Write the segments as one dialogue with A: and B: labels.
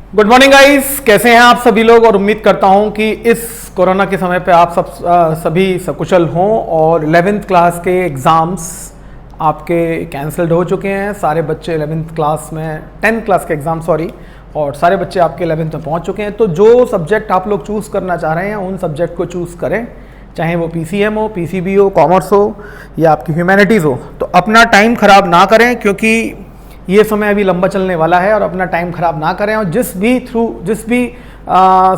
A: Good morning guys, कैसे हैं आप सभी लोग। और उम्मीद करता हूं कि इस कोरोना के समय पे आप सभी सकुशल हों और 11th क्लास के एग्ज़ाम्स आपके कैंसल्ड हो चुके हैं। सारे बच्चे 11th क्लास में 10th क्लास के एग्ज़ाम और सारे बच्चे आपके 11th में पहुंच चुके हैं। तो जो सब्जेक्ट आप लोग चूज़ करना चाह रहे हैं उन सब्जेक्ट को चूज़ करें, चाहे वो PCM हो, PCB हो, कॉमर्स हो या आपकी ह्यूमैनिटीज़ हो। तो अपना टाइम ख़राब ना करें, क्योंकि ये समय अभी लंबा चलने वाला है और अपना टाइम ख़राब ना करें। और जिस भी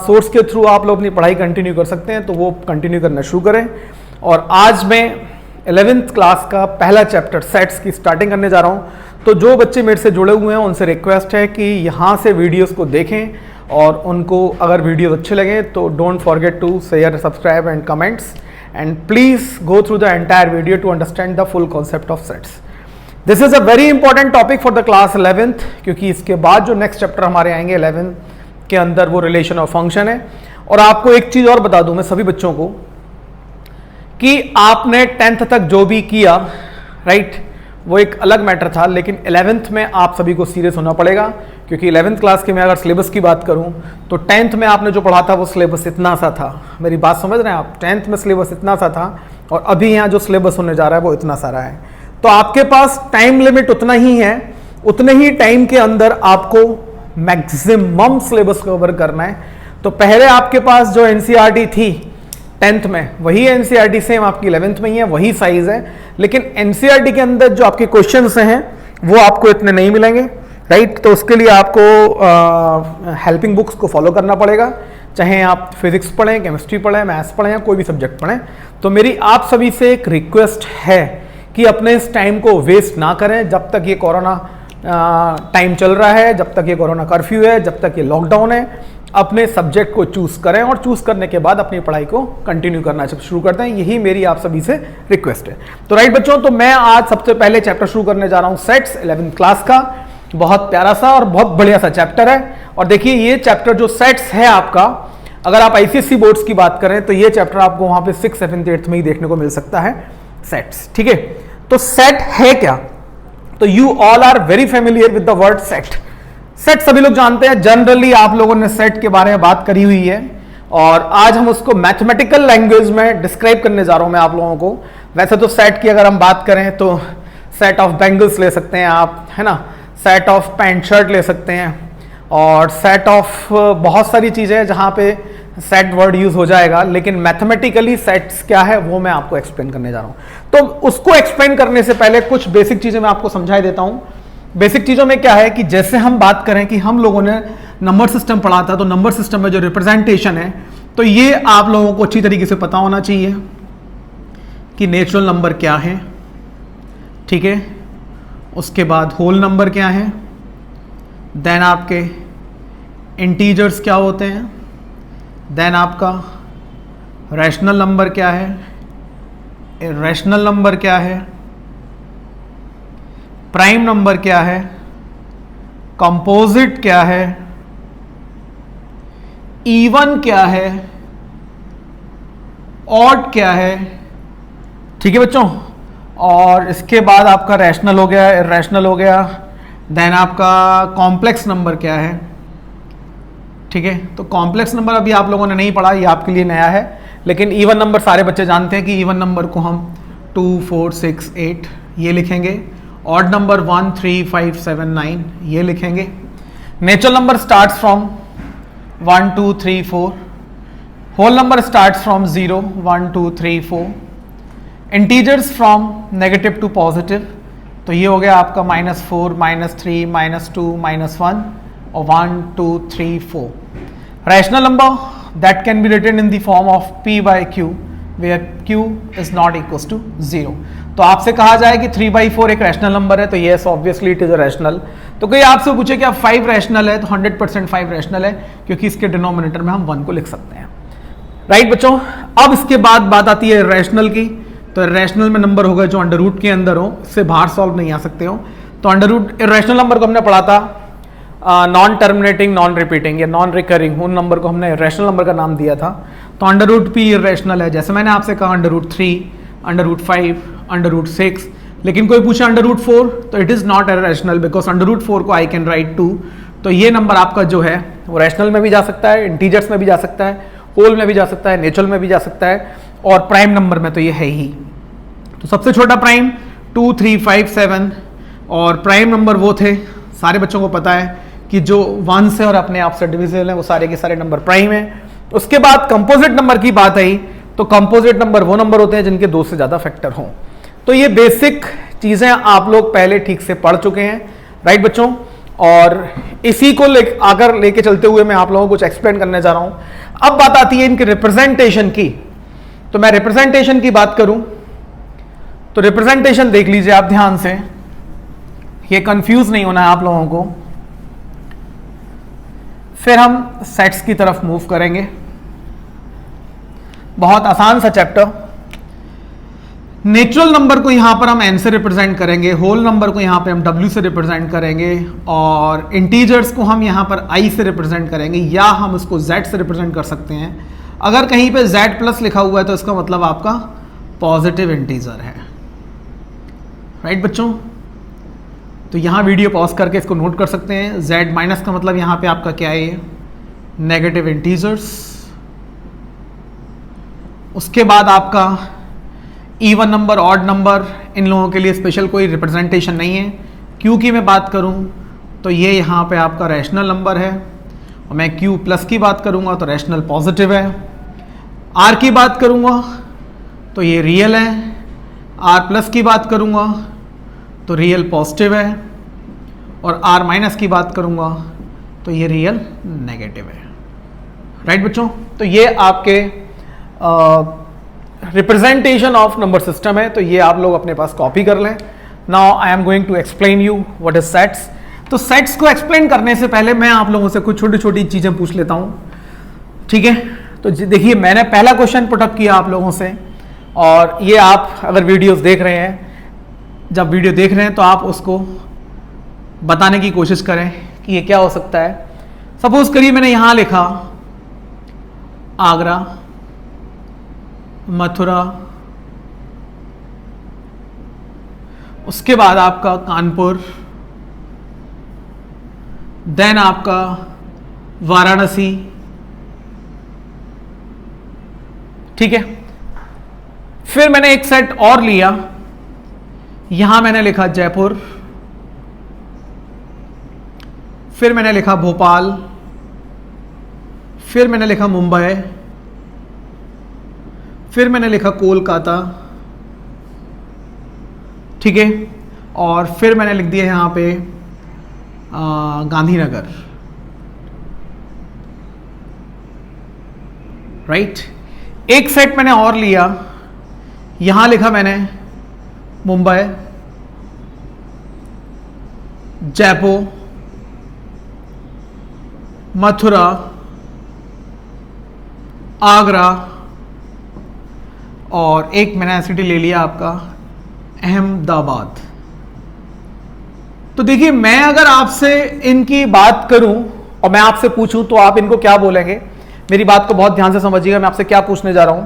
A: सोर्स के थ्रू आप लोग अपनी पढ़ाई कंटिन्यू कर सकते हैं तो वो कंटिन्यू करना शुरू करें। और आज मैं 11th क्लास का पहला चैप्टर सेट्स की स्टार्टिंग करने जा रहा हूँ। तो जो बच्चे मेरे से जुड़े हुए हैं उनसे रिक्वेस्ट है कि यहाँ से वीडियोस को देखें और उनको अगर वीडियोस अच्छे लगें तो don't forget to share, subscribe and comments and please go through the entire video to understand the full concept of sets. This is a very important topic for the class 11th, क्योंकि इसके बाद जो next chapter हमारे आएंगे 11th के अंदर वो relation of function है। और आपको एक चीज और बता दूं मैं सभी बच्चों को कि आपने 10th तक जो भी किया राइट, वो एक अलग मैटर था, लेकिन 11th में आप सभी को सीरियस होना पड़ेगा। क्योंकि 11th क्लास के मैं अगर सिलेबस की बात करूं तो 10th में आपने जो पढ़ा था वो सिलेबस इतना सा था। मेरी बात समझ रहे हैं आप? 10th में सिलेबस इतना सा था और अभी यहाँ जो सिलेबस होने जा रहा है वो इतना सारा है। तो आपके पास टाइम लिमिट उतना ही है, उतने ही टाइम के अंदर आपको मैक्सिमम सिलेबस कवर करना है। तो पहले आपके पास जो एनसीईआरटी थी 10th में, वही एनसीईआरटी सेम आपकी 11th में ही है, वही साइज है। लेकिन एनसीईआरटी के अंदर जो आपके क्वेश्चंस हैं वो आपको इतने नहीं मिलेंगे राइट। तो उसके लिए आपको हेल्पिंग बुक्स को फॉलो करना पड़ेगा, चाहे आप फिजिक्स पढ़ें, केमिस्ट्री पढ़ें, मैथ्स पढ़ें या कोई भी सब्जेक्ट पढ़ें। तो मेरी आप सभी से एक रिक्वेस्ट है कि अपने इस टाइम को वेस्ट ना करें। जब तक ये कोरोना टाइम चल रहा है, जब तक ये कोरोना कर्फ्यू है, जब तक ये लॉकडाउन है, अपने सब्जेक्ट को चूज करें और चूज करने के बाद अपनी पढ़ाई को कंटिन्यू करना शुरू करते हैं। यही मेरी आप सभी से रिक्वेस्ट है। तो राइट बच्चों, तो मैं आज सबसे पहले चैप्टर शुरू करने जा रहा हूं सेट्स 11th क्लास का। बहुत प्यारा सा और बहुत बढ़िया सा चैप्टर है। और देखिए ये चैप्टर जो सेट्स है आपका, अगर आप ICSE बोर्ड्स की बात करें तो ये चैप्टर आपको वहां पे 6th, 7th, 8th में ही देखने को मिल सकता है, सेट्स। ठीक है, तो सेट है क्या? तो you all are very familiar with the word set. Set सभी लोग जानते हैं, जनरली आप लोगों ने सेट के बारे में बात करी हुई है और आज हम उसको मैथमेटिकल लैंग्वेज में डिस्क्राइब करने जा रहा हूं मैं आप लोगों को। वैसे तो सेट की अगर हम बात करें तो सेट ऑफ बैंगल्स ले सकते हैं आप, है ना, सेट ऑफ पैंट शर्ट ले सकते हैं और सेट ऑफ बहुत सारी चीजें जहां पे सेट वर्ड यूज हो जाएगा। लेकिन मैथमेटिकली सेट्स क्या है वो मैं आपको एक्सप्लेन करने जा रहा हूं। तो उसको एक्सप्लेन करने से पहले कुछ बेसिक चीजें मैं आपको समझा देता हूं। बेसिक चीजों में क्या है कि जैसे हम बात करें कि हम लोगों ने नंबर सिस्टम पढ़ा था, तो नंबर सिस्टम में जो रिप्रेजेंटेशन है तो ये आप लोगों को अच्छी तरीके से पता होना चाहिए कि नेचुरल नंबर क्या है, ठीक है, उसके बाद होल नंबर क्या है, देन आपके इंटीजर्स क्या होते हैं, देन आपका रैशनल नंबर क्या है, इरैशनल नंबर क्या है, प्राइम नंबर क्या है, कंपोजिट क्या है, इवन क्या है, ऑड क्या है। ठीक है बच्चों, और इसके बाद आपका रैशनल हो गया, इरैशनल हो गया, देन आपका कॉम्प्लेक्स नंबर क्या है। ठीक है, तो कॉम्प्लेक्स नंबर अभी आप लोगों ने नहीं पढ़ा, ये आपके लिए नया है। लेकिन इवन नंबर सारे बच्चे जानते हैं कि इवन नंबर को हम 2, 4, 6, 8 ये लिखेंगे। ऑड नंबर 1, 3, 5, 7, 9 ये लिखेंगे। Natural number starts from 1, 2, 3, 4। Whole number starts from 0, 1, 2, 3, 4। Integers from negative to positive, तो ये हो गया आपका -4, -3, -2, -1 और 1, 2, 3, 4। Rational number that can be written in the form of P/Q where Q is not equals to 0। तो आपसे कहा जाए कि 3/4 एक रैशनल नंबर है तो yes obviously it is a rational. तो कोई आपसे पूछे कि 5 रैशनल है तो 100% 5 रैशनल है, क्योंकि इसके डिनोमिनेटर में हम 1 को लिख सकते हैं। राइट बच्चों, अब इसके बाद बात आती है रैशनल की। तो रैशनल में नंबर होगा जो अंडर रूट के अंदर हो, इससे बाहर सॉल्व नहीं आ सकते हो। तो अंडर रूट इरैशनल नंबर को हमने पढ़ा था नॉन टर्मिनेटिंग, नॉन रिपीटिंग या नॉन रिकरिंग, उन नंबर को हमने रैशनल नंबर का नाम दिया था। तो अंडर रूट P इरैशनल है, जैसे मैंने आपसे कहा under root 3, under root 5, under root 6। लेकिन कोई पूछे अंडर रूट 4 तो it is not irrational because under root 4 को आई कैन राइट 2। तो ये नंबर आपका जो है वो रैशनल में भी जा सकता है, इंटीजर्स में भी जा सकता है, होल में भी जा सकता है, नेचुरल में भी जा सकता है, और प्राइम नंबर में तो ये है ही। तो सबसे छोटा प्राइम 2, 3, 5, 7, और प्राइम नंबर वो थे, सारे बच्चों को पता है कि जो 1 से और अपने आप से डिविजिबल है, वो सारे के सारे नंबर प्राइम है। उसके बाद कंपोजिट नंबर की बात आई, तो कंपोजिट नंबर वो नंबर होते हैं जिनके 2 से ज्यादा फैक्टर हों। तो ये बेसिक चीजें आप लोग पहले ठीक से पढ़ चुके हैं, राइट बच्चों। और इसी को लेके चलते हुए मैं आप लोगों को कुछ एक्सप्लेन करने जा रहा हूं। अब बात आती है इनके रिप्रेजेंटेशन की। तो मैं रिप्रेजेंटेशन की बात करूं तो रिप्रेजेंटेशन देख लीजिए आप ध्यान से, ये कंफ्यूज नहीं होना है आप लोगों को। फिर हम सेट्स की तरफ मूव करेंगे। बहुत आसान सा चैप्टर। नेचुरल नंबर को यहां पर हम n से रिप्रेजेंट करेंगे, होल नंबर को यहां पे हम w से रिप्रेजेंट करेंगे, और इंटीजर्स को हम यहां पर i से रिप्रेजेंट करेंगे, या हम उसको z से रिप्रेजेंट कर सकते हैं। अगर कहीं पे z प्लस लिखा हुआ है तो इसका मतलब आपका पॉजिटिव इंटीजर है, राइट बच्चों। तो यहां वीडियो पॉज करके इसको नोट कर सकते हैं। z माइनस का मतलब यहां पे आपका क्या है, नेगेटिव इंटीजर्स। उसके बाद आपका इवन नंबर, ऑड नंबर, इन लोगों के लिए स्पेशल कोई रिप्रेजेंटेशन नहीं है। क्यू की मैं बात करूं तो ये यहाँ पे आपका रैशनल नंबर है, और मैं क्यू प्लस की बात करूंगा तो रैशनल पॉजिटिव है। आर की बात करूंगा तो ये रियल है, आर प्लस की बात करूंगा तो रियल पॉजिटिव है, और आर माइनस की बात करूंगा तो ये रियल नेगेटिव है, राइट बच्चों। तो ये आपके रिप्रेजेंटेशन ऑफ नंबर सिस्टम है। तो ये आप लोग अपने पास कॉपी कर लें। Now I am going to explain you what is sets. तो सेट्स को एक्सप्लेन करने से पहले मैं आप लोगों से कुछ छोटी छोटी चीजें पूछ लेता हूं, ठीक है। तो देखिए, मैंने पहला क्वेश्चन पुटअप किया आप लोगों से, और ये आप अगर वीडियोस देख रहे हैं, जब वीडियो देख रहे हैं तो आप उसको बताने की कोशिश करें कि ये क्या हो सकता है। सपोज करिए मैंने यहां लिखा आगरा, मथुरा, उसके बाद आपका कानपुर, देन आपका वाराणसी, ठीक है। फिर मैंने एक सेट और लिया, यहां मैंने लिखा जयपुर, फिर मैंने लिखा भोपाल, फिर मैंने लिखा मुंबई, फिर मैंने लिखा कोलकाता, ठीक है, और फिर मैंने लिख दिया यहां पे गांधीनगर, राइट। एक सेट मैंने और लिया, यहां लिखा मैंने मुंबई, जयपुर, मथुरा, आगरा, और एक मैंने सिटी ले लिया आपका अहमदाबाद। तो देखिए, मैं अगर आपसे इनकी बात करूं और मैं आपसे पूछूं तो आप इनको क्या बोलेंगे। मेरी बात को बहुत ध्यान से समझिएगा, मैं आपसे क्या पूछने जा रहा हूं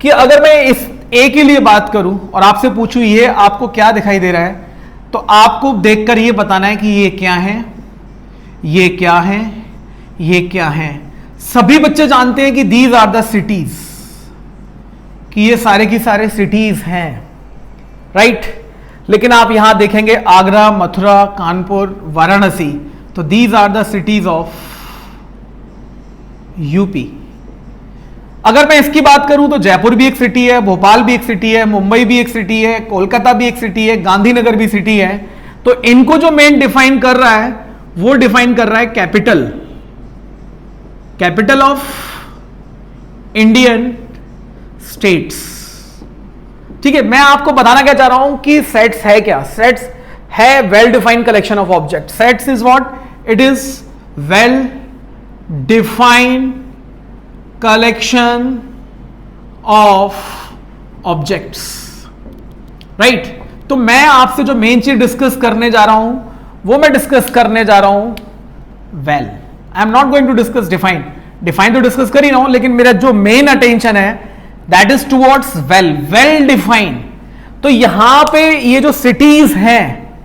A: कि अगर मैं इस ए के लिए बात करूं और आपसे पूछूं ये आपको क्या दिखाई दे रहा है, तो आपको देखकर ये बताना है कि ये क्या है, ये क्या है, ये क्या है। सभी बच्चे जानते हैं कि दीज आर द सिटीज, कि ये सारे की सारे सिटीज हैं, राइट। लेकिन आप यहां देखेंगे आगरा, मथुरा, कानपुर, वाराणसी, तो these are the cities of UP. अगर मैं इसकी बात करूं तो जयपुर भी एक सिटी है, भोपाल भी एक सिटी है, मुंबई भी एक सिटी है, कोलकाता भी एक सिटी है, गांधीनगर भी सिटी है। तो इनको जो मेन डिफाइन कर रहा है वो डिफाइन कर रहा है capital, capital of Indian states, ठीक है। मैं आपको बताना क्या चाह रहा हूं कि सेट्स है क्या। सेट्स है well defined collection of object. Sets is what, it is well defined collection of objects, right. तो मैं आपसे जो मेन चीज डिस्कस करने जा रहा हूं वो मैं डिस्कस करने जा रहा हूं well. I am not going to discuss define, define तो डिस्कस कर ही रहा हूं, लेकिन मेरा जो मेन अटेंशन है that is towards well, well defined. तो यहां पे ये जो सिटीज हैं,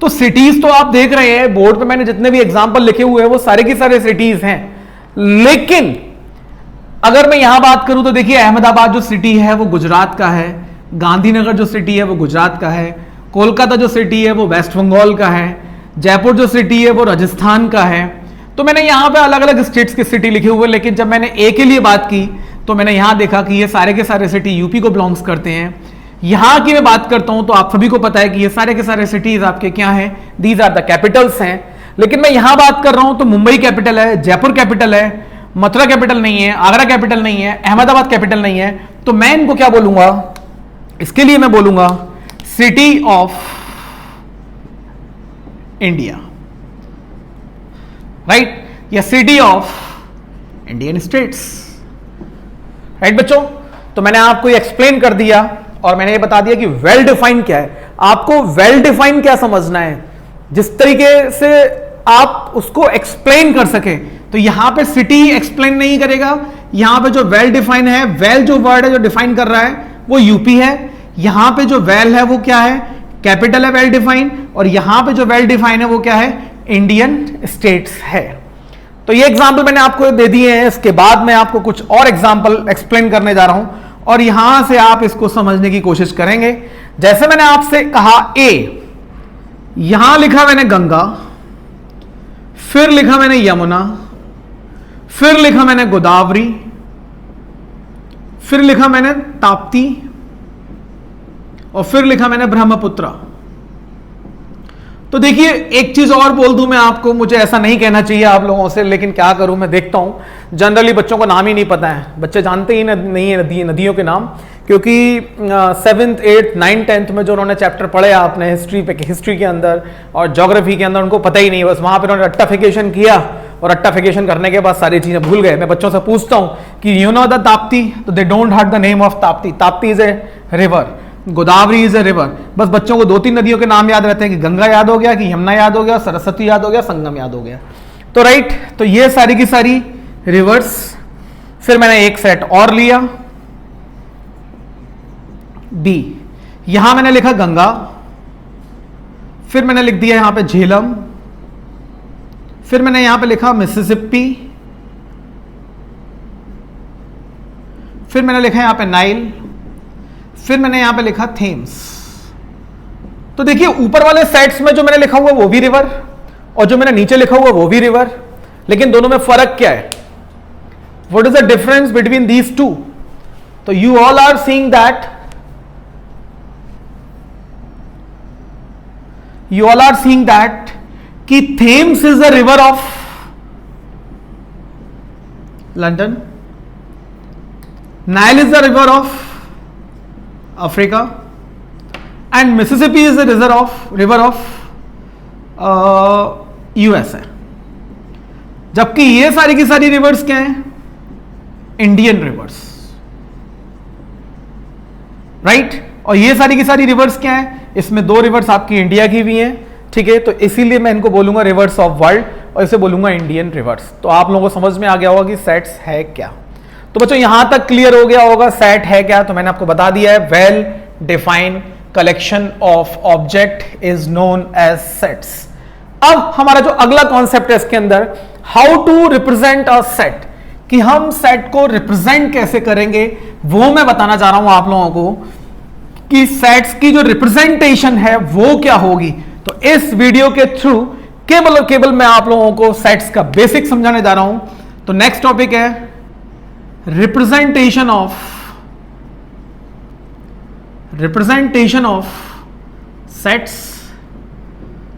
A: तो सिटीज तो आप देख रहे हैं बोर्ड पे मैंने जितने भी एग्जांपल लिखे हुए हैं वो सारे के सारे सिटीज हैं, लेकिन अगर मैं यहां बात करूं तो देखिए अहमदाबाद जो सिटी है वो गुजरात का है, गांधीनगर जो सिटी है वो गुजरात का है, कोलकाता जो सिटी है वो वेस्ट बंगाल का है, जयपुर जो सिटी है वो राजस्थान का है। तो मैंने यहां पे अलग अलग स्टेट्स की सिटी लिखे हुए, लेकिन जब मैंने ए के लिए बात की तो मैंने यहां देखा कि ये सारे के सारे सिटी यूपी को बिलोंग्स करते हैं। यहां की मैं बात करता हूं तो आप सभी को पता है कि ये सारे के सारे सिटीज आपके क्या हैं, दीज आर द कैपिटल्स हैं। लेकिन मैं यहां बात कर रहा हूं तो मुंबई कैपिटल है, जयपुर कैपिटल है, मथुरा कैपिटल नहीं है, आगरा कैपिटल नहीं है, अहमदाबाद कैपिटल नहीं है। तो मैं इनको क्या बोलूंगा, इसके लिए मैं बोलूंगा सिटी ऑफ इंडिया, राइट, या city of Indian states, right बच्चों। तो मैंने आपको ये एक्सप्लेन कर दिया और मैंने ये बता दिया कि वेल डिफाइन क्या है। आपको वेल डिफाइन क्या समझना है, जिस तरीके से आप उसको एक्सप्लेन कर सके। तो यहां पे सिटी एक्सप्लेन नहीं करेगा, यहां पे जो वेल डिफाइन है, वेल जो वर्ड है जो डिफाइन कर रहा है वो यूपी है, यहां पे जो वेल है वो क्या है, कैपिटल है वेल डिफाइन, और यहां पे जो वेल डिफाइन है वो क्या है, इंडियन स्टेट्स है। तो ये एग्जाम्पल मैंने आपको दे दिए हैं, इसके बाद मैं आपको कुछ और एग्जाम्पल एक्सप्लेन करने जा रहा हूं और यहां से आप इसको समझने की कोशिश करेंगे। जैसे मैंने आपसे कहा ए, यहां लिखा मैंने गंगा, फिर लिखा मैंने यमुना, फिर लिखा मैंने गोदावरी, फिर लिखा मैंने ताप्ती, और फिर लिखा मैंने ब्रह्मपुत्र। तो देखिए एक चीज और बोल दूं मैं आपको, मुझे ऐसा नहीं कहना चाहिए आप लोगों से, लेकिन क्या करूं, मैं देखता हूं जनरली बच्चों को नाम ही नहीं पता है, बच्चे जानते ही नहीं है नदियों के नाम, क्योंकि 7th 8th 9th 10th में जो उन्होंने चैप्टर पढ़े आपने हिस्ट्री के अंदर और ज्योग्राफी के अंदर, उनको पता ही नहीं, बस वहां पर उन्होंने रट्टाफिकेशन किया और रट्टाफिकेशन करने के बाद सारी चीजें भूल गए। मैं बच्चों से पूछता हूं कि यू नो द ताप्ती, तो they don't have the name of Tapti. Tapti is a river, Godavari is a river. बस बच्चों को 2-3 नदियों के नाम याद रहते हैं कि गंगा याद हो गया, कि यमुना याद हो गया, सरस्वती याद हो गया, संगम याद हो गया। तो राइट, तो ये सारी की सारी रिवर्स। फिर मैंने एक सेट और लिया बी, यहां मैंने लिखा गंगा, फिर मैंने लिख दिया यहां पे झेलम, फिर मैंने यहां पे लिखा मिसिसिपी, फिर मैंने लिखा यहां पे नाइल, फिर मैंने यहां पे लिखा थेम्स। तो देखिए ऊपर वाले सेट्स में जो मैंने लिखा हुआ वो भी रिवर, और जो मैंने नीचे लिखा हुआ वो भी रिवर, लेकिन दोनों में फर्क क्या है, what is the difference between these two? तो you all are seeing that, you all are seeing that कि Thames is the river of London, Nile is the river of Africa, and Mississippi is the river of USA। जबकि ये सारी की सारी reverse क्या हैं, Indian reverse, right. और ये सारी की सारी रिवर्स क्या है, इसमें 2 रिवर्स आपकी इंडिया की भी हैं, ठीक है। तो इसीलिए मैं इनको बोलूंगा रिवर्स ऑफ वर्ल्ड और इसे बोलूंगा इंडियन रिवर्स। तो आप लोगों को समझ में आ गया होगा कि सेट्स है क्या। तो बच्चों यहां तक क्लियर हो गया होगा सेट है क्या। तो मैंने आपको बता दिया है, well defined collection of object is known as sets. अब हमारा जो अगला कॉन्सेप्ट है इसके अंदर, how to represent a set, कि हम सेट को रिप्रेजेंट कैसे करेंगे, वो मैं बताना चाह रहा हूं आप लोगों को कि सेट्स की जो रिप्रेजेंटेशन है वो क्या होगी। तो इस वीडियो के थ्रू केवल और केवल मैं आप लोगों को सेट्स का बेसिक समझाने जा रहा हूं। तो नेक्स्ट टॉपिक है रिप्रेजेंटेशन ऑफ सेट्स।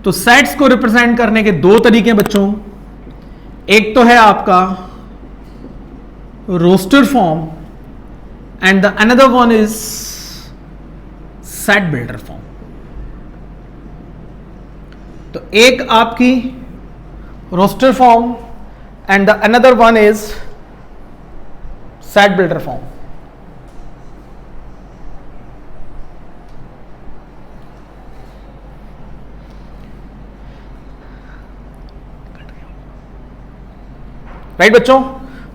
A: तो सेट्स को रिप्रेजेंट करने के 2 तरीके बच्चों, एक तो है आपका roster form and the another one is set builder form. तो एक आपकी roster form and the another one is set builder form. Right बच्चों,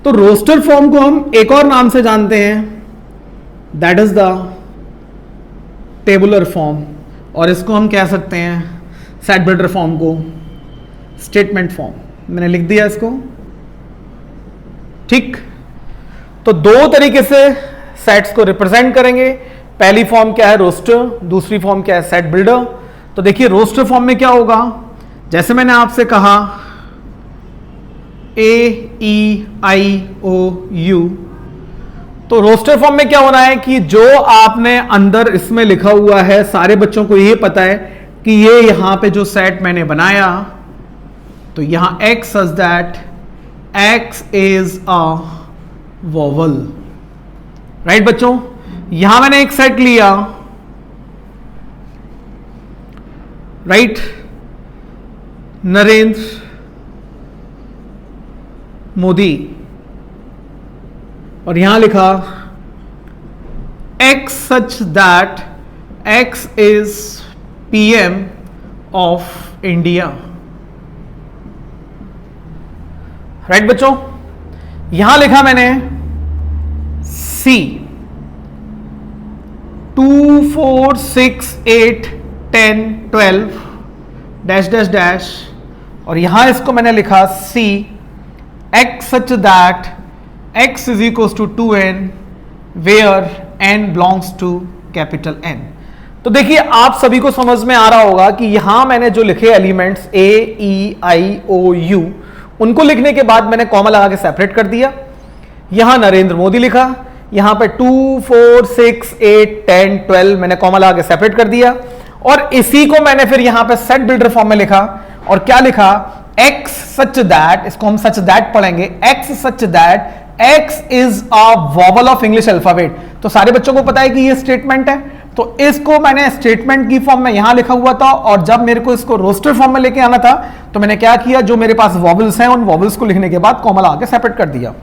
A: तो रोस्टर फॉर्म को हम एक और नाम से जानते हैं, that is the tabular form, और इसको हम कह सकते हैं सेट बिल्डर फॉर्म को, स्टेटमेंट फॉर्म, मैंने लिख दिया इसको। ठीक, तो दो तरीके से सेट्स को रिप्रेजेंट करेंगे। पहली फॉर्म क्या है, रोस्टर, दूसरी फॉर्म क्या है, सेट बिल्डर। तो देखिए रोस्टर फॉर्म में क्या होगा, जैसे मैंने आपसे कहा AEIOU, तो रोस्टर फॉर्म में क्या होना है कि जो आपने अंदर इसमें लिखा हुआ है, सारे बच्चों को ये पता है कि ये यहां पे जो सेट मैंने बनाया, तो यहां X such that X is a vowel, right बच्चों। यहां मैंने एक सेट लिया, राइट, नरेंद्र मोदी, और यहां लिखा X such that X is PM of India, right बच्चों। यहां लिखा मैंने C 2 4 6 8 10 12 डैश डैश डैश, और यहां इसको मैंने लिखा C X such that X is equals to 2n where n belongs to capital N। तो देखिए आप सभी को समझ में आ रहा होगा कि यहां मैंने जो लिखे एलिमेंट्स AEIOU, उनको लिखने के बाद मैंने कॉमा लगा के सेपरेट कर दिया। यहां नरेंद्र मोदी लिखा, यहां पे 2 4 6 8 10 12 मैंने कॉमा लगा के सेपरेट कर दिया, और इसी को मैंने फिर यहां पे सेट बिल्डर फॉर्म में लिखा, और क्या लिखा, X सच दैट, इसको हम सच दैट पढ़ेंगे, X such that X is a vowel of English alphabet. तो सारे बच्चों को पता है कि ये स्टेटमेंट है, तो इसको मैंने स्टेटमेंट की फॉर्म में यहां लिखा हुआ था, और जब मेरे को इसको रोस्टर फॉर्म में लेके आना था तो मैंने क्या किया, जो मेरे पास वोवल्स हैं उन वोवल्स को लिखने के बाद कॉमा लगा के सेपरेट कर दिया।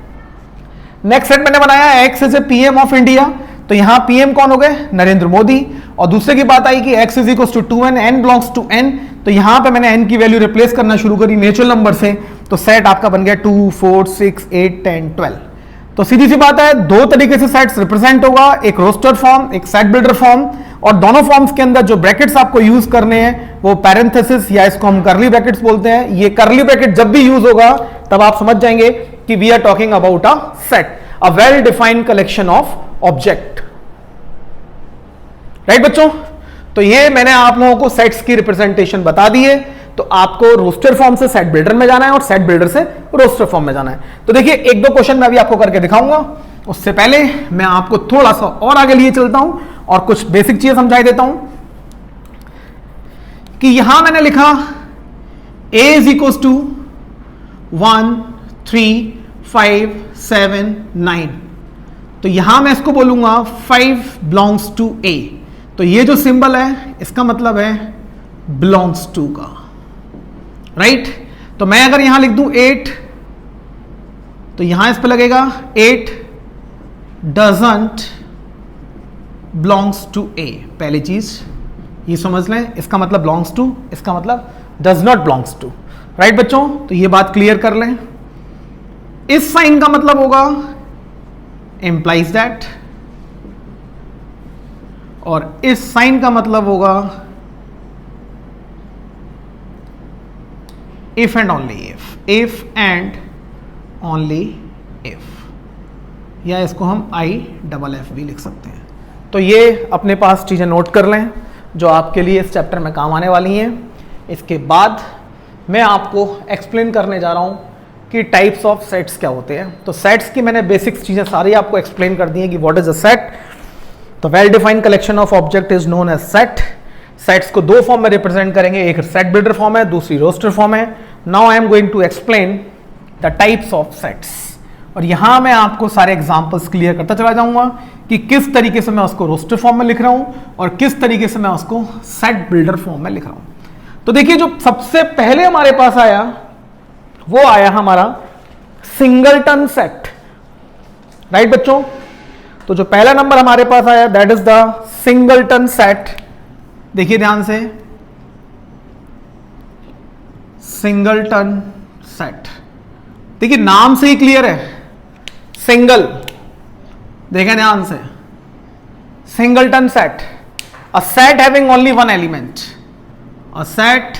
A: नेक्स्ट सेट मैंने बनाया X is a PM of India, तो यहां PM कौन हो गए, नरेंद्र मोदी, और दूसरे की बात आई कि X is equal to 2n, n belongs to n, तो यहां पे मैंने n की वैल्यू रिप्लेस करना शुरू करी नेचुरल नंबर से, तो सेट आपका बन गया 2 4 6 8 10 12। तो सीधी सी बात है, दो तरीके से सेट्स रिप्रेजेंट होगा, एक रोस्टर फॉर्म, एक सेट बिल्डर फॉर्म, और दोनों फॉर्म्स के अंदर जो ब्रैकेट्स आपको यूज करने हैं वो पैरेंथेसिस या इसको हम करली ब्रैकेट्स बोलते हैं। ये करली ब्रैकेट जब भी यूज होगा तब आप समझ जाएंगे कि we are talking about a set, a well defined collection of object, right बच्चों। तो ये मैंने आप लोगों को सेट्स की रिप्रेजेंटेशन बता दी है, तो आपको रोस्टर फॉर्म से सेट बिल्डर में जाना है और सेट बिल्डर से रोस्टर फॉर्म में जाना है। तो देखिए एक दो क्वेश्चन मैं अभी आपको करके दिखाऊंगा, उससे पहले मैं आपको थोड़ा सा और आगे लिए चलता हूं और कुछ बेसिक चीजें समझा देता हूं कि यहां मैंने लिखा A इज इक्वल टू 1 3 5 7 9, तो यहां मैं इसको बोलूंगा 5 बिलोंग्स टू A। तो ये जो सिंबल है इसका मतलब है बिलोंग्स टू का, राइट। तो मैं अगर यहां लिख दूं 8, तो यहां इस पे लगेगा 8 डजंट बिलोंग्स टू A। पहली चीज ये समझ लें, इसका मतलब बिलोंग्स टू, इसका मतलब does not belongs to, right बच्चों। तो ये बात क्लियर कर लें। इस साइन का मतलब होगा implies that, और इस साइन का मतलब होगा if and only if and only if, या इसको हम IFF भी लिख सकते हैं। तो ये अपने पास चीजें नोट कर लें जो आपके लिए इस चैप्टर में काम आने वाली हैं। इसके बाद मैं आपको एक्सप्लेन करने जा रहा हूं कि टाइप्स ऑफ सेट्स क्या होते हैं। तो सेट्स की मैंने बेसिक्स चीजें सारी आपको एक्सप्लेन कर दी हैं कि व्हाट इज अ सेट। तो well defined collection of object is known as set. Sets को दो फॉर्म में रिप्रेजेंट करेंगे, एक सेट बिल्डर फॉर्म है, दूसरी रोस्टर फॉर्म है। Now I am going to explain the types of sets, और यहां मैं आपको सारे एग्जांपल्स क्लियर करता चला जाऊंगा कि किस तरीके से मैं उसको रोस्टर फॉर्म में लिख रहा हूं और किस तरीके से मैं उसको सेट बिल्डर फॉर्म में लिख रहा हूं। तो देखिए जो सबसे पहले हमारे पास आया वो आया हमारा सिंगलटन सेट, राइट बच्चों। तो जो पहला नंबर हमारे पास आया that is the singleton set. देखिए ध्यान से, सिंगलटन सेट, देखिए नाम से ही क्लियर है, सिंगल, देखें ध्यान से, सिंगलटन सेट, अ set having only one element, अ set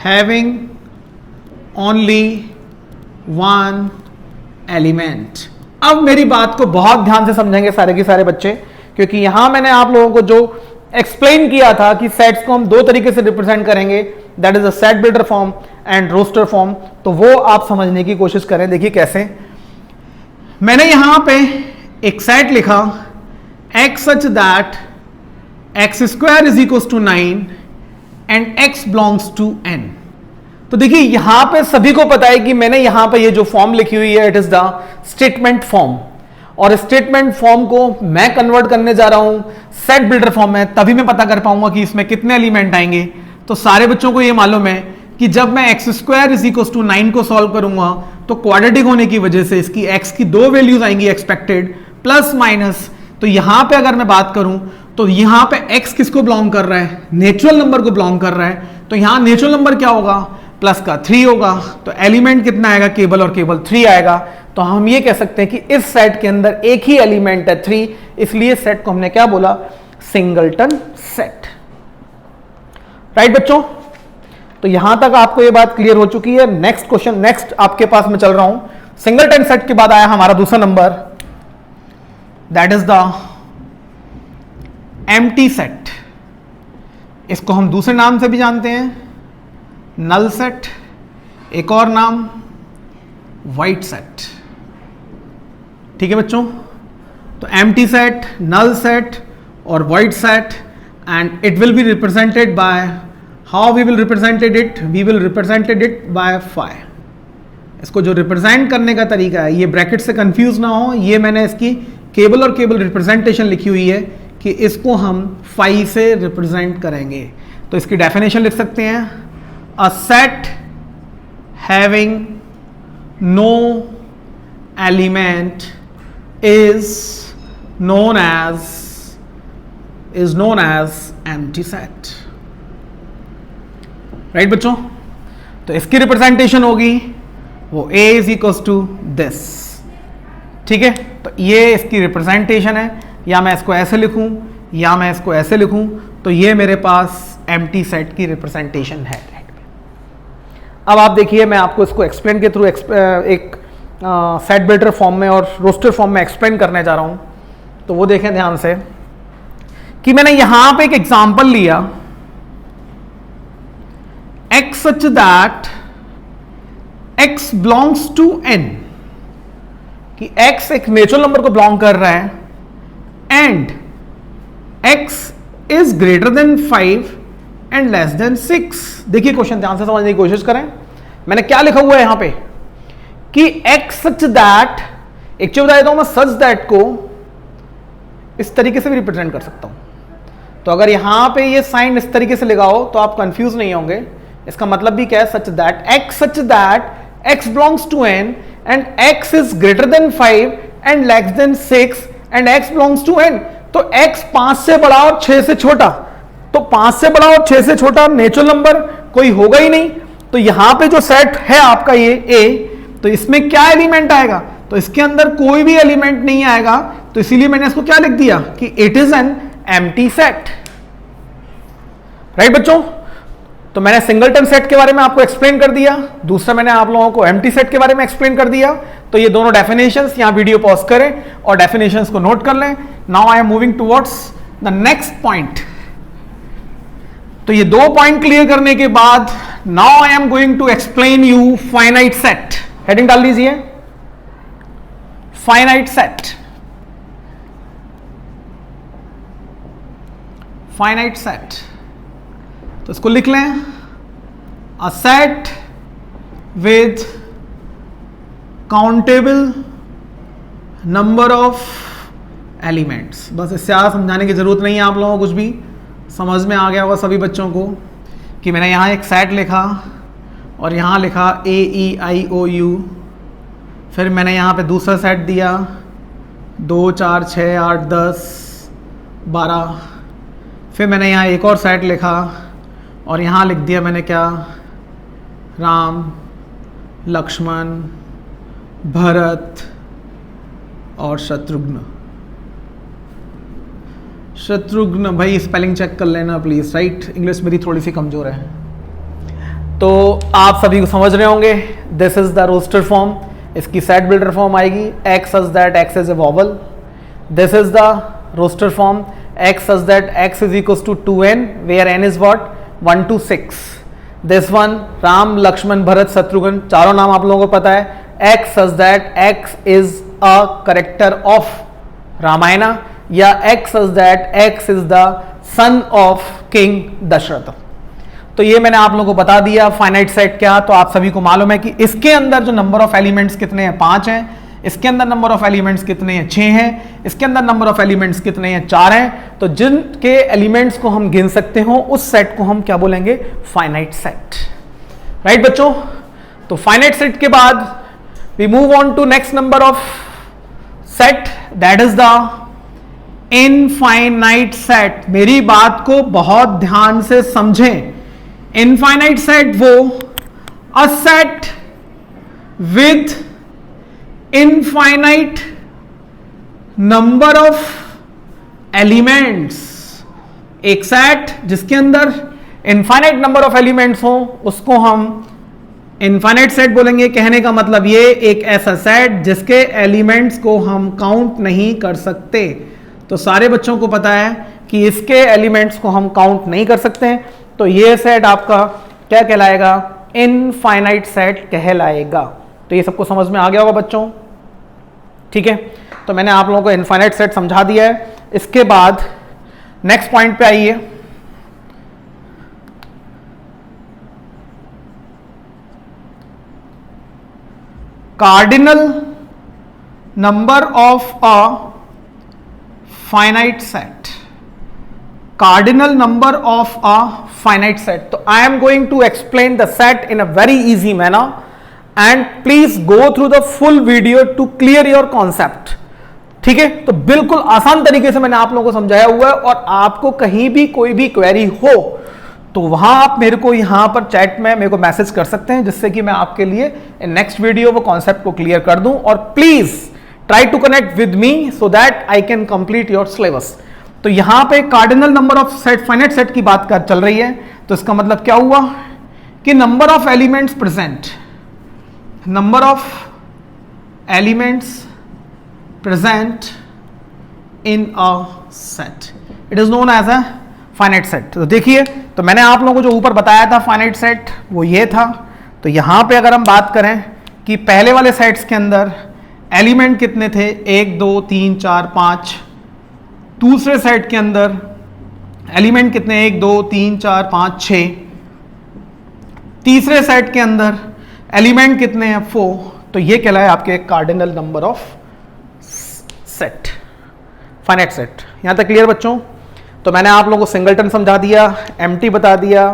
A: having only one element. अब मेरी बात को बहुत ध्यान से समझेंगे सारे के सारे बच्चे, क्योंकि यहां मैंने आप लोगों को जो एक्सप्लेन किया था कि सेट्स को हम दो तरीके से रिप्रेजेंट करेंगे, that is a set builder form and roster form, तो वो आप समझने की कोशिश करें। देखिए कैसे, मैंने यहां पे एक सेट लिखा x such that x square is equals to 9 and x belongs to n। तो देखिए यहां पे सभी को पता है कि मैंने यहां पे ये जो फॉर्म लिखी हुई है it is the statement form, और स्टेटमेंट फॉर्म को मैं कन्वर्ट करने जा रहा हूं सेट बिल्डर फॉर्म में, तभी मैं पता कर पाऊंगा कि इसमें कितने एलिमेंट आएंगे। तो सारे बच्चों को ये मालूम है कि जब मैं X square is equal to 9 को सॉल्व करूंगा तो क्वाड्रेटिक होने की वजह से इसकी x की दो वैल्यूज आएंगी एक्सपेक्टेड, प्लस माइनस। तो यहां पे अगर मैं बात करूं तो यहां पे x किसको बिलोंग कर रहा है, नेचुरल नंबर को बिलोंग कर रहा है, तो यहां नेचुरल नंबर क्या होगा, प्लस का 3 होगा, तो एलिमेंट कितना आएगा, केवल और केवल 3 आएगा। तो हम ये कह सकते हैं कि इस सेट के अंदर एक ही एलिमेंट है 3, इसलिए सेट को हमने क्या बोला, सिंगलटन सेट। राइट बच्चों, तो यहां तक आपको ये बात क्लियर हो चुकी है। नेक्स्ट क्वेश्चन, नेक्स्ट आपके पास मैं चल रहा हूं। सिंगलटन सेट के बाद आया हमारा दूसरा number, that is the empty set. इसको हम दूसरे नाम से भी जानते हैं, नल सेट, एक और नाम वाइट सेट। ठीक है बच्चों, तो एम्प्टी सेट, नल सेट और void set, and it will be represented by, how we will represented it, we will represented it by 5। इसको जो रिप्रेजेंट करने का तरीका है, ये ब्रैकेट से कंफ्यूज ना हो, ये मैंने इसकी केवल और केवल रिप्रेजेंटेशन लिखी हुई है कि इसको हम 5 से रिप्रेजेंट करेंगे। तो इसकी डेफिनेशन लिख सकते हैं, a set having no element is known as empty set. Right बच्चों, तो इसकी रिप्रेजेंटेशन होगी वो a is equal to this. ठीक है, तो ये इसकी रिप्रेजेंटेशन है, या मैं इसको ऐसे लिखूं या मैं इसको ऐसे लिखूं, तो ये मेरे पास एम्प्टी सेट की रिप्रेजेंटेशन है। अब आप देखिए, मैं आपको इसको एक्सप्लेन के थ्रू एक सेट बिल्डर फॉर्म में और रोस्टर फॉर्म में एक्सप्लेन करने जा रहा हूं। तो वो देखें ध्यान से कि मैंने यहां पे एक एग्जांपल लिया, x such that x belongs to n, कि x एक नेचुरल नंबर को बिलोंग कर रहा है and x is greater than 5 and less than 6। देखिए क्वेश्चन ध्यान से समझने की कोशिश करें, मैंने क्या लिखा हुआ है यहां पे कि x such that, एक चीज बता देता हूं मैं, सच दैट को इस तरीके से भी रिप्रेजेंट कर सकता हूं। तो अगर यहां पे ये साइन इस तरीके से लगाओ तो आप कंफ्यूज नहीं होंगे। इसका मतलब भी क्या है, such that x belongs to n and x is greater than 5 and less than 6 and x belongs to n। तो x 5 से बड़ा और 6 से छोटा, तो 5 से बड़ा और 6 से छोटा नेचुरल नंबर कोई होगा ही नहीं। तो यहां पे जो सेट है आपका ये a, तो इसमें क्या एलिमेंट आएगा, तो इसके अंदर कोई भी एलिमेंट नहीं आएगा। तो इसीलिए मैंने इसको क्या लिख दिया कि it is an empty set. Right बच्चों, तो मैंने सिंगलटन सेट के बारे में आपको एक्सप्लेन कर दिया, दूसरा मैंने आप लोगों को एम्प्टी सेट के बारे में एक्सप्लेन कर दिया। तो ये दोनों डेफिनेशंस, यहां वीडियो पॉज करें और डेफिनेशंस को नोट कर लें। Now I am moving towards the next point. तो ये दो पॉइंट क्लियर करने के बाद now I am going to explain you finite set. Heading डाल दीजिए, फाइनाइट सेट। फाइनाइट सेट, तो इसको लिख लें, a set with countable number of elements. बस इससे ज़्यादा समझाने की जरूरत नहीं है, आप लोगों को कुछ भी समझ में आ गया होगा सभी बच्चों को कि मैंने यहाँ एक सेट लिखा और यहाँ लिखा AEIOU, फिर मैंने यहाँ पे दूसरा सेट दिया 2 4 6 8 10 12, फिर मैंने यहाँ एक और सेट लिखा और यहाँ लिख दिया मैंने क्या, राम, लक्ष्मण, भरत और शत्रुघ्न। शत्रुघ्न, भाई स्पेलिंग चेक कर लेना प्लीज़, राइट, इंग्लिश मेरी थोड़ी सी कमज़ोर है। तो आप सभी को समझ रहे होंगे, this is the roster form, इसकी सेट बिल्डर फॉर्म आएगी x such that x is a vowel. This is the roster form x such that x is equals to 2n where n is what 1 to 6. This one Ram Lakshman Bharat Shatrughan चारों नाम आप लोगों को पता है. x such that x is a character of Ramayana या x such that x is the son of king Dasharath. तो ये मैंने आप लोगों को बता दिया फाइनाइट सेट क्या. तो आप सभी को मालूम है कि इसके अंदर जो नंबर ऑफ एलिमेंट्स कितने हैं 5 हैं, इसके अंदर नंबर ऑफ एलिमेंट्स कितने हैं 6 हैं, इसके अंदर नंबर ऑफ एलिमेंट्स कितने हैं 4 हैं. तो जिनके एलिमेंट्स को हम गिन सकते हो उस सेट को हम क्या बोलेंगे, फाइनाइट सेट. राइट बच्चों. तो फाइनाइट सेट के बाद we move on to next number of set, that is the infinite set. मेरी बात को बहुत ध्यान से समझें. इनफाइनाइट सेट वो a set with infinite number of elements. एक सेट जिसके अंदर इनफाइनाइट नंबर ऑफ एलिमेंट्स हो उसको हम इनफाइनाइट सेट बोलेंगे. कहने का मतलब ये एक ऐसा सेट जिसके एलिमेंट्स को हम काउंट नहीं कर सकते. तो सारे बच्चों को पता है कि इसके एलिमेंट्स को हम काउंट नहीं कर सकते. तो ये सेट आपका क्या कहलाएगा, इनफाइनाइट सेट कहलाएगा. तो ये सबको समझ में आ गया होगा बच्चों. ठीक है. तो मैंने आप लोगों को इनफाइनाइट सेट समझा दिया है. इसके बाद नेक्स्ट पॉइंट पे आइए. Cardinal number of a finite set. Cardinal number of a finite set. तो I am going to explain the set in a very easy manner and please go through the full video to clear your concept. ठीक है. तो बिल्कुल आसान तरीके से मैंने आप लोगों को समझाया हुआ है. और आपको कहीं भी कोई भी क्वेरी हो तो वहां आप मेरे को यहां पर चैट में मेरे को मैसेज कर सकते हैं, जिससे कि मैं आपके लिए नेक्स्ट वीडियो वो कॉन्सेप्ट को क्लियर कर दूं. और please try to connect with me so that I can complete your syllabus. तो यहां पे cardinal number of set, finite set की बात चल रही है. तो इसका मतलब क्या हुआ कि number of elements present, number of elements present in a set, it is known as a finite set. तो देखिए, तो मैंने आप लोगों को जो ऊपर बताया था फाइनाइट सेट वो ये था. तो यहां पे अगर हम बात करें कि पहले वाले सेट्स के अंदर एलिमेंट कितने थे, 1 2 3 4 5. दूसरे सेट के अंदर एलिमेंट कितने, 1 2 3 4 5 6. तीसरे सेट के अंदर एलिमेंट कितने हैं, 4. तो ये कहलाए आपके cardinal number of set, finite set. यहां तक क्लियर बच्चों. तो मैंने आप लोगों को सिंगलटन समझा दिया, एम्प्टी बता दिया,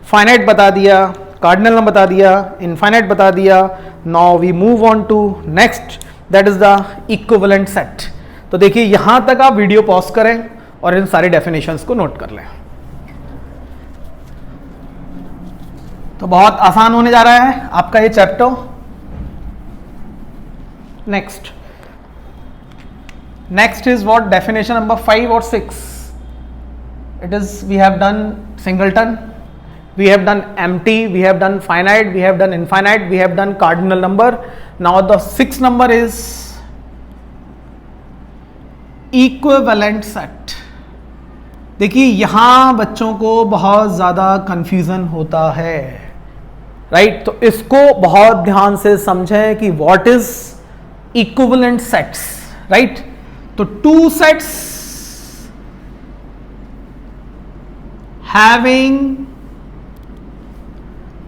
A: फाइनाइट बता दिया, कार्डिनल नंबर बता दिया, इनफाइनाइट बता दिया. Now we move on to next, that is the equivalent set. तो देखिए, यहां तक आप वीडियो पॉज करें और इन सारी डेफिनेशंस को नोट कर लें. तो बहुत आसान होने जा रहा है आपका ये chapter. Next is what, definition number 5 और 6. It is we have done singleton, we have done empty, we have done finite, we have done infinite, we have done cardinal number. Now the 6th number is equivalent set. देखिए, यहां बच्चों को बहुत ज्यादा confusion होता है. Right. तो इसको बहुत ध्यान से समझें कि what is equivalent sets. Right. तो 2 sets having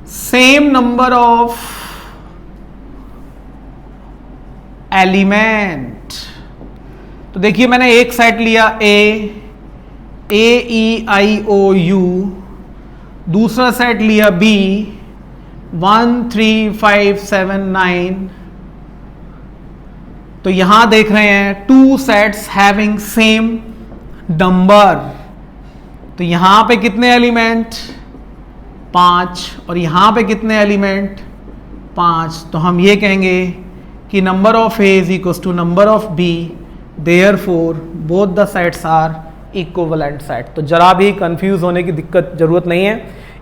A: same number of element. तो देखिए, मैंने एक सेट लिया ए ई आई ओ यू, दूसरा सेट लिया बी 1 3 5 7 9. तो यहां देख रहे हैं 2 सेट्स हैविंग सेम नंबर. तो यहां पे कितने एलिमेंट, 5. और यहां पे कितने एलिमेंट, 5. तो हम ये कहेंगे कि number of A is equal to number of B, therefore both the sets are equivalent set. तो जरा भी कंफ्यूज होने की जरूरत नहीं है.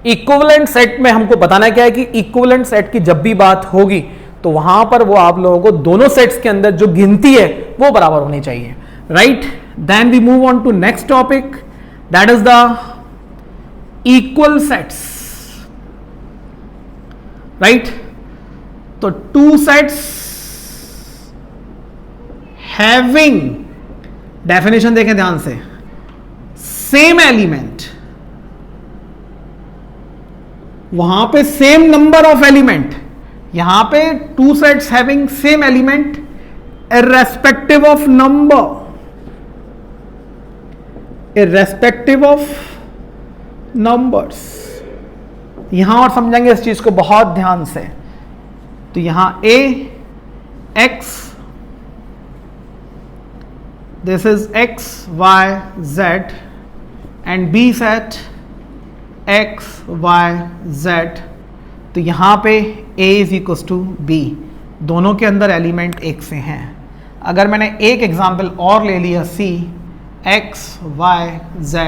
A: इक्विवेलेंट सेट में हमको बताना क्या है कि इक्विवेलेंट सेट की जब भी बात होगी तो वहां पर वो आप लोगों को दोनों सेट्स के अंदर जो गिनती है वो बराबर होनी चाहिए, right. Then we move on to next topic, that is the equal sets, right. तो टू सेट्स हैविंग, डेफिनेशन देखें ध्यान से, सेम एलिमेंट, वहां पे सेम नंबर ऑफ एलिमेंट, यहां पे to sets having same element irrespective of number, irrespective of numbers. यहां और समझेंगे इस चीज को बहुत ध्यान से। तो यहां ए x, this is x y z and b set x y z। तो यहां पे a is equal to B, दोनों के अंदर एलिमेंट एक से हैं। अगर मैंने एक एग्जांपल और ले लिया c x y z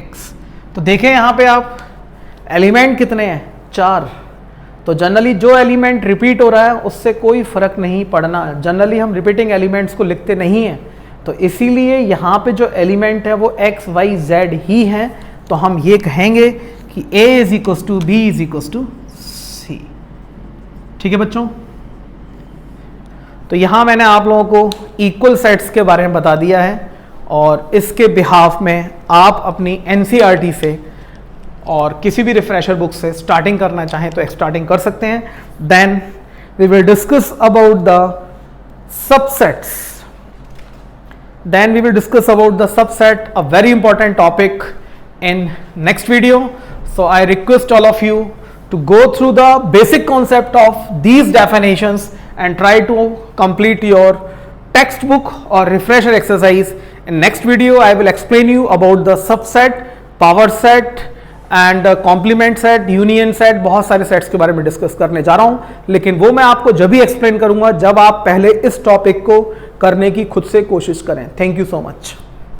A: x, तो देखें यहां पे आप एलिमेंट कितने हैं, 4। तो जनरली जो एलिमेंट रिपीट हो रहा है उससे कोई फर्क नहीं पड़ना, जनरली हम रिपीटिंग एलिमेंट्स को लिखते नहीं हैं। तो इसीलिए यहाँ पे जो एलिमेंट है वो x, y, z ही है। तो हम ये कहेंगे कि a is equal to B is equal to C. ठीक है बच्चों, तो यहाँ मैंने आप लोगों को इक्वल सेट्स के बारे में बता दिया है और इसके बिहाफ में आप अपनी NCERT से और किसी भी रिफ्रेशर बुक से स्टार्टिंग करना चाहें तो स्टार्टिंग कर सकते हैं। Then we will discuss about the subsets, then we will discuss about the subset, a very important topic, in next video. So I request all of you to go through the basic concept of these definitions and try to complete your textbook or refresher exercise. In next video I will explain you about the subset, power set and complement set, union set, बहुत सारे sets के बारे में discuss करने जा रहा हूं। लेकिन वो मैं आपको जब भी एक्सप्लेन करूंगा जब आप पहले इस टॉपिक को करने की खुद से कोशिश करें। Thank you so much.